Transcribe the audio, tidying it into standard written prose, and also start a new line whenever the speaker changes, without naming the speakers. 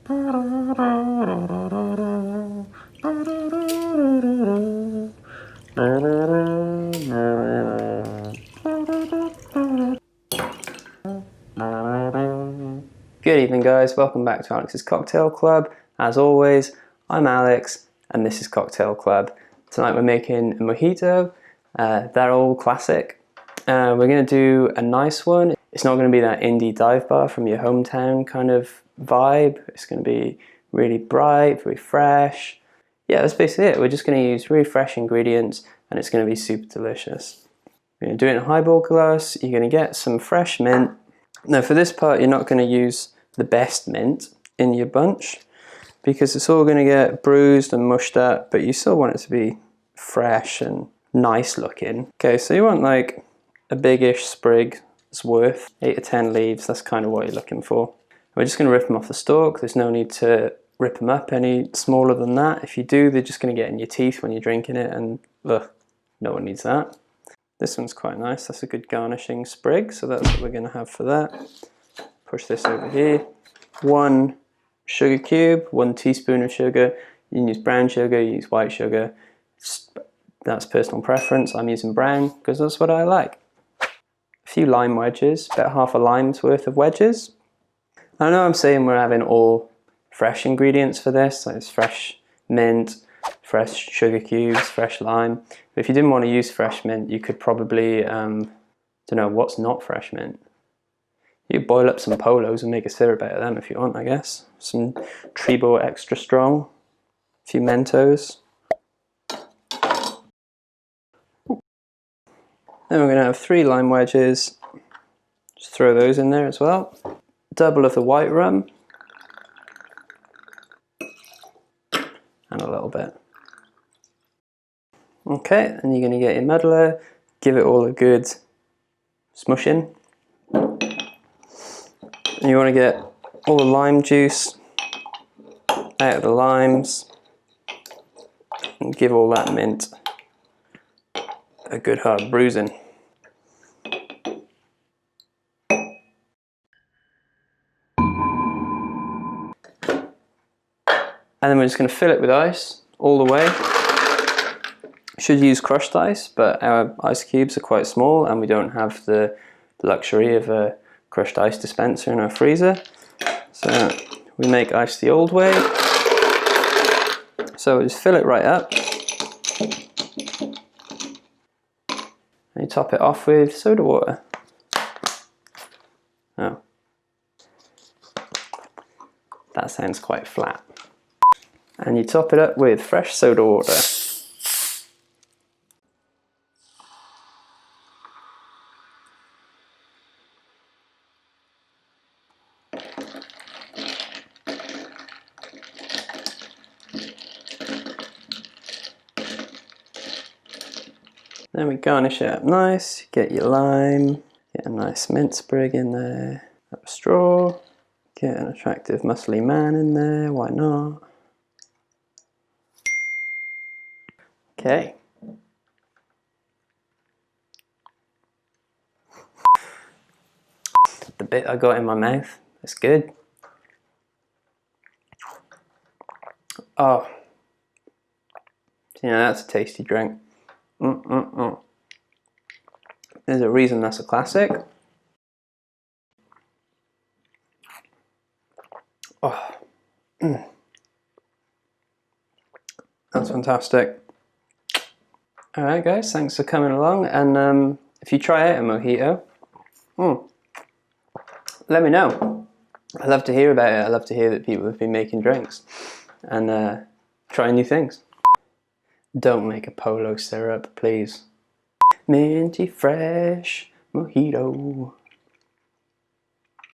Good evening guys, welcome back to Alex's Cocktail Club. As always, I'm Alex and this is Cocktail Club. Tonight we're making a mojito. They're all classic. We're going to do a nice one. It's not going to be that indie dive bar from your hometown kind of vibe. It's going to be really bright, very fresh. Yeah, that's basically it. We're just going to use really fresh ingredients and it's going to be super delicious. We're going to do it in a highball glass. You're going to get some fresh mint. Now for this part you're not going to use the best mint in your bunch because it's all going to get bruised and mushed up, but you still want it to be fresh and nice looking. Okay, so you want like a big-ish sprig's worth, 8 or 10 leaves, that's kind of what you're looking for. We're just going to rip them off the stalk. There's no need to rip them up any smaller than that. If you do, they're just going to get in your teeth when you're drinking it, and ugh, no one needs that. This one's quite nice, that's a good garnishing sprig, so that's what we're going to have for that. Push this over here. 1 sugar cube, 1 teaspoon of sugar. You can use brown sugar, you use white sugar. That's personal preference. I'm using brown because that's what I like. A few lime wedges, about half a lime's worth of wedges. I know I'm saying we're having all fresh ingredients for this, so it's fresh mint, fresh sugar cubes, fresh lime. But if you didn't want to use fresh mint, you could probably, don't know, what's not fresh mint? You could boil up some polos and make a syrup out of them if you want, I guess. Some Tribo extra strong, a few Mentos. Then we're going to have 3 lime wedges. Just throw those in there as well. Double of the white rum. And a little bit. Okay, and you're going to get your muddler, give it all a good smushing. And you want to get all the lime juice out of the limes and give all that mint a good hard bruising. And then we're just going to fill it with ice all the way. Should use crushed ice, but our ice cubes are quite small and we don't have the luxury of a crushed ice dispenser in our freezer. So we make ice the old way. So we just fill it right up. And you top it off with soda water. Oh. That sounds quite flat. And you top it up with fresh soda water. Then we garnish it up nice, get your lime, get a nice mint sprig in there, have a straw, get an attractive muscly man in there, why not? Okay. The bit I got in my mouth, it's good. Oh, you know, that's a tasty drink. There's a reason that's a classic. Oh, that's fantastic. Alright guys, thanks for coming along, and if you try out a mojito, let me know. I love to hear about it. I love to hear that people have been making drinks and trying new things. Don't make a polo syrup, please. Minty fresh mojito.